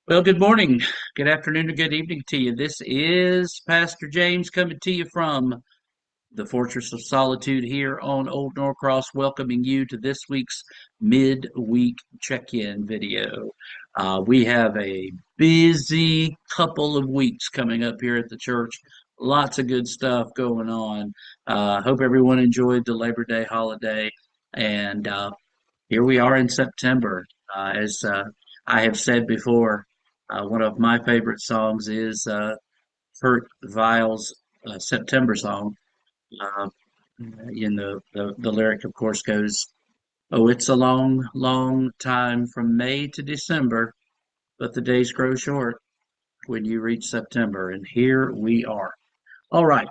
Well, good morning, good afternoon, or good evening to you. This is Pastor James coming to you from the Fortress of Solitude here on Old Norcross, welcoming you to this week's midweek check-in video. We have a busy couple of weeks coming up here at the church. Lots of good stuff going on. Hope everyone enjoyed the Labor Day holiday. And here we are in September. As I have said before, one of my favorite songs is Kurt Weill's September song. Uh, in the lyric, of course, goes, "Oh, it's a long, long time from May to December, but the days grow short when you reach September." And here we are. All right.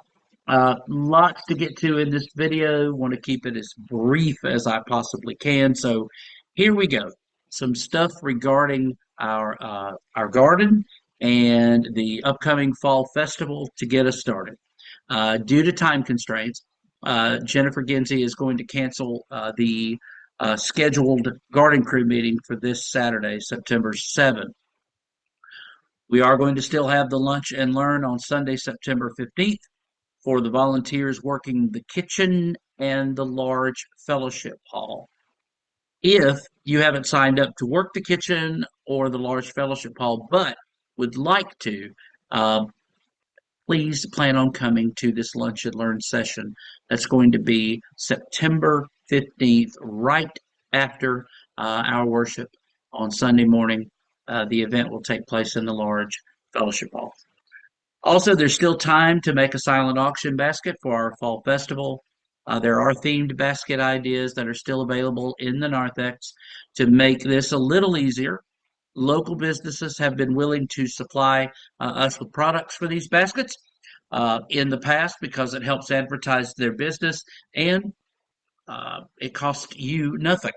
Lots to get to in this video. Want to keep it as brief as I possibly can. So here we go. Some stuff regarding our garden and the upcoming fall festival to get us started. Due to time constraints, Jennifer Ginsey is going to cancel the scheduled garden crew meeting for this Saturday, September 7th. We are going to still have the lunch and learn on Sunday, September 15th for the volunteers working the kitchen and the large fellowship hall. If you haven't signed up to work the kitchen or the large fellowship hall, but would like to, uh, please plan on coming to this lunch and learn session. That's going to be September 15th, right after our worship on Sunday morning. The event will take place in the large fellowship hall. Also, there's still time to make a silent auction basket for our fall festival. There are themed basket ideas that are still available in the narthex to make this a little easier. Local businesses have been willing to supply us with products for these baskets in the past because it helps advertise their business and it costs you nothing.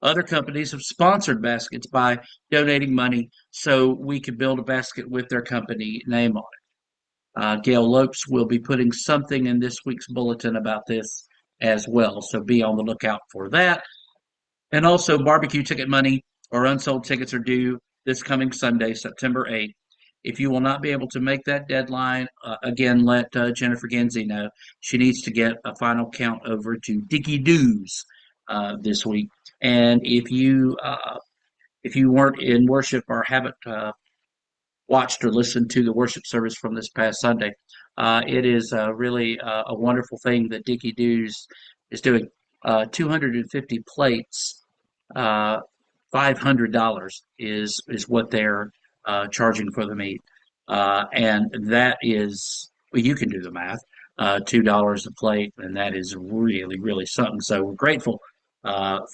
Other companies have sponsored baskets by donating money so we could build a basket with their company name on it. Gail Lopes will be putting something in this week's bulletin about this as well, so be on the lookout for that. And also, barbecue ticket money or unsold tickets are due this coming Sunday, September 8th. If you will not be able to make that deadline, again, let Jennifer Ginsey know. She needs to get a final count over to Dickie Doos this week. And if you weren't in worship or haven't watched or listened to the worship service from this past Sunday, it is really a wonderful thing that Dickie Doos is doing. 250 plates, $500 is what they're charging for the meat, and that is, well, you can do the math. $2 a plate, and that is really, really something. So we're grateful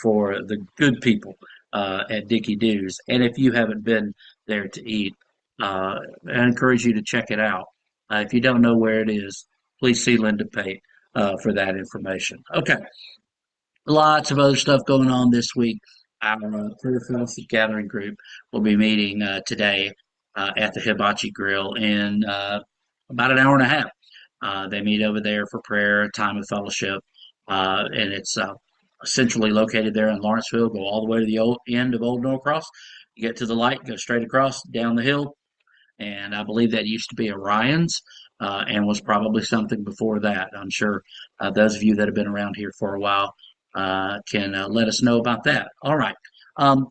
for the good people at Dickie Doos. And if you haven't been there to eat, I encourage you to check it out. If you don't know where it is, please see Linda Pate for that information. Okay, lots of other stuff going on this week. Our Prayer Fellowship Gathering Group will be meeting today at the Hibachi Grill in about an hour and a half. They meet over there for prayer, a time of fellowship, and it's centrally located there in Lawrenceville. Go all the way to the end of Old Norcross. You get to the light, go straight across down the hill, and I believe that used to be Orion's and was probably something before that. I'm sure those of you that have been around here for a while can let us know about that. All right. Um,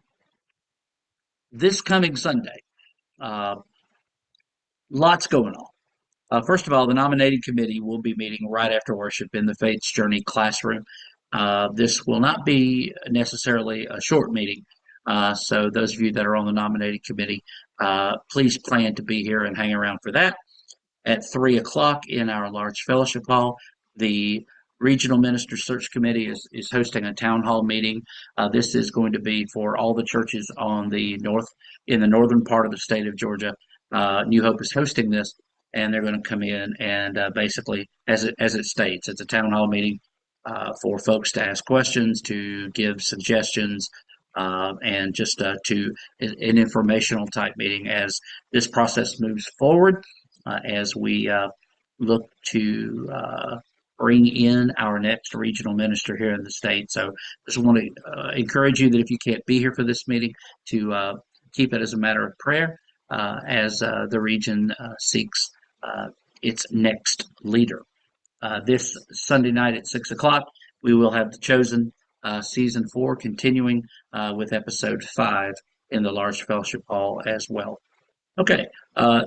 this coming Sunday, uh, lots going on. First of all, the nominating committee will be meeting right after worship in the Faith's Journey classroom. This will not be necessarily a short meeting. So those of you that are on the nominating committee, please plan to be here and hang around for that. At 3 o'clock in our large fellowship hall, the Regional Minister Search Committee is hosting a town hall meeting. This is going to be for all the churches on the in the northern part of the state of Georgia. New Hope is hosting this, and they're going to come in and basically, as it states, it's a town hall meeting for folks to ask questions, to give suggestions, and just to an informational type meeting as this process moves forward, as we look to bring in our next regional minister here in the state. So just want to encourage you that if you can't be here for this meeting, to keep it as a matter of prayer. as the region seeks its next leader. This Sunday night at 6 o'clock, we will have The Chosen season 4 continuing with episode 5 in the large fellowship hall as well. Okay,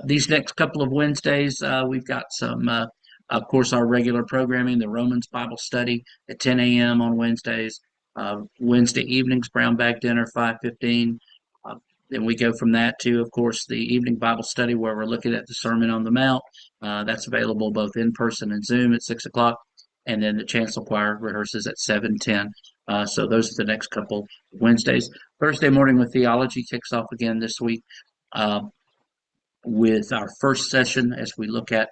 these next couple of Wednesdays, we've got some, of course, our regular programming, the Romans Bible study at 10 a.m. on Wednesdays. Wednesday evenings, brown bag dinner, 5:15. Uh, then we go from that to, of course, the evening Bible study where we're looking at the Sermon on the Mount. That's available both in person and Zoom at 6 o'clock. And then the Chancel Choir rehearses at 7:10. So those are the next couple Wednesdays. Thursday morning with theology kicks off again this week. Uh, with our first session as we look at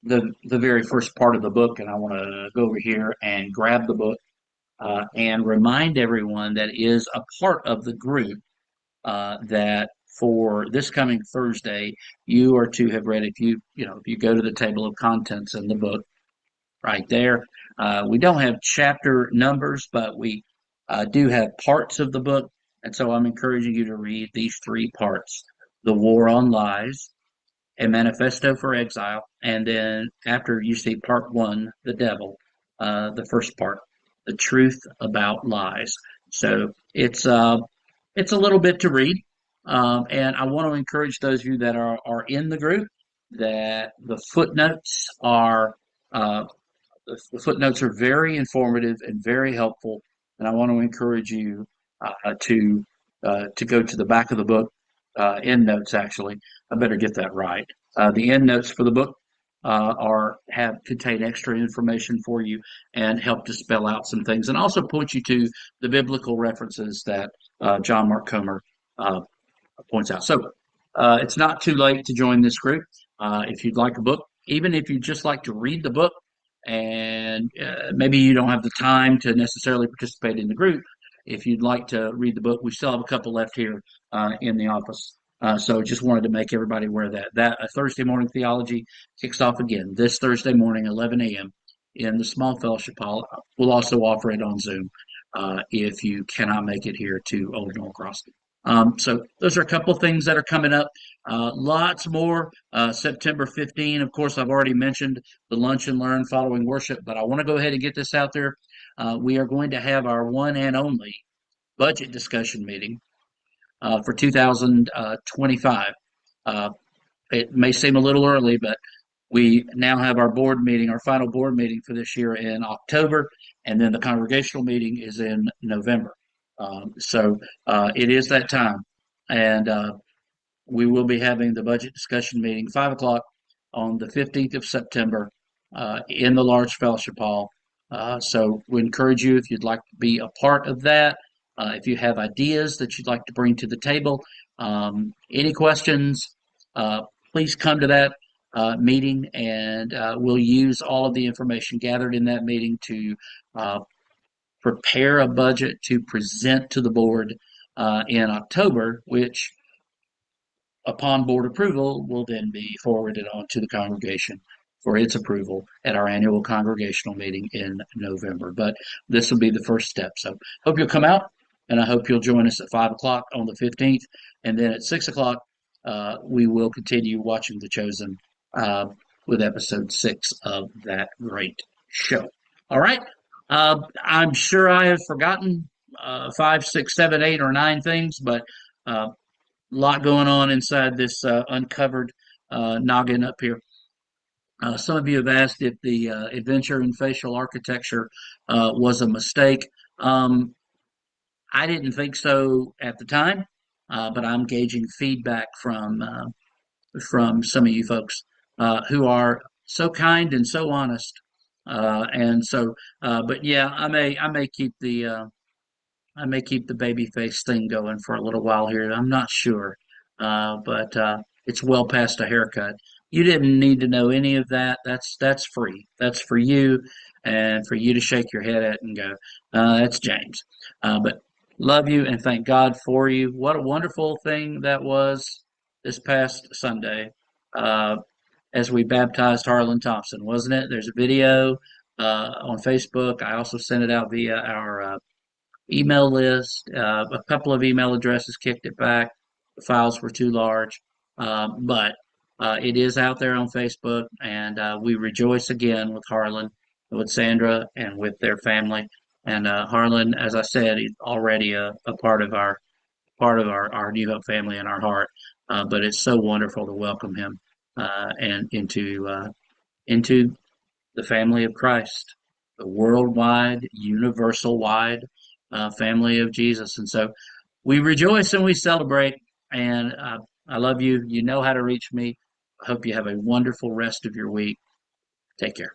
the very first part of the book. And I want to go over here and grab the book and remind everyone that is a part of the group that for this coming Thursday, you are to have read. If you go to the table of contents in the book, right there, we don't have chapter numbers, but we do have parts of the book, and so I'm encouraging you to read these three parts: the War on Lies, a manifesto for exile, and then after you see part one, the devil, the first part, the truth about lies. So it's a little bit to read, and I want to encourage those of you that are in the group that uh, the footnotes are very informative and very helpful, and I want to encourage you to go to the back of the book. End notes, actually. I better get that right. The end notes for the book are have contain extra information for you and help to spell out some things, and also point you to the biblical references that John Mark Comer uh, points out. So it's not too late to join this group. If you'd like a book, even if you just like to read the book, and maybe you don't have the time to necessarily participate in the group, if you'd like to read the book, we still have a couple left here in the office. So just wanted to make everybody aware of that Thursday morning theology kicks off again this Thursday morning, 11 a.m. in the small fellowship hall. We'll also offer it on Zoom if you cannot make it here to Old Norcross. So those are a couple of things that are coming up. Lots more. September 15, of course, I've already mentioned the Lunch and Learn following worship, but I want to go ahead and get this out there. We are going to have our one and only budget discussion meeting for 2025. It may seem a little early, but we now have our board meeting, our final board meeting for this year in October, and then the congregational meeting is in November. So it is that time, and we will be having the budget discussion meeting 5 o'clock on the 15th of September in the large fellowship hall. So we encourage you if you'd like to be a part of that. If you have ideas that you'd like to bring to the table, any questions, please come to that meeting, and we'll use all of the information gathered in that meeting to prepare a budget to present to the board in October, which, upon board approval, will then be forwarded on to the congregation for its approval at our annual congregational meeting in November. But this will be the first step. So hope you'll come out, and I hope you'll join us at 5 o'clock on the 15th. And then at 6 o'clock, we will continue watching The Chosen with episode 6 of that great show. All right. I'm sure I have forgotten 5, 6, 7, 8, or 9 things, but a lot going on inside this uncovered noggin up here. Some of you have asked if the adventure in facial architecture was a mistake. I didn't think so at the time, but I'm gauging feedback from some of you folks who are so kind and so honest. But yeah, I may keep the baby face thing going for a little while here. I'm not sure, but it's well past a haircut. You didn't need to know any of that. That's free. That's for you, and for you to shake your head at and go, "That's James." But love you and thank God for you. What a wonderful thing that was this past Sunday as we baptized Harlan Thompson, wasn't it? There's a video on Facebook. I also sent it out via our email list. A couple of email addresses kicked it back. files were too large, but it is out there on Facebook, and we rejoice again with Harlan, with Sandra, and with their family. And Harlan, as I said, is already a part of our New Hope family in our heart. But it's so wonderful to welcome him and into the family of Christ, the worldwide, universal wide family of Jesus. And so we rejoice and we celebrate. And I love you. You know how to reach me. I hope you have a wonderful rest of your week. Take care.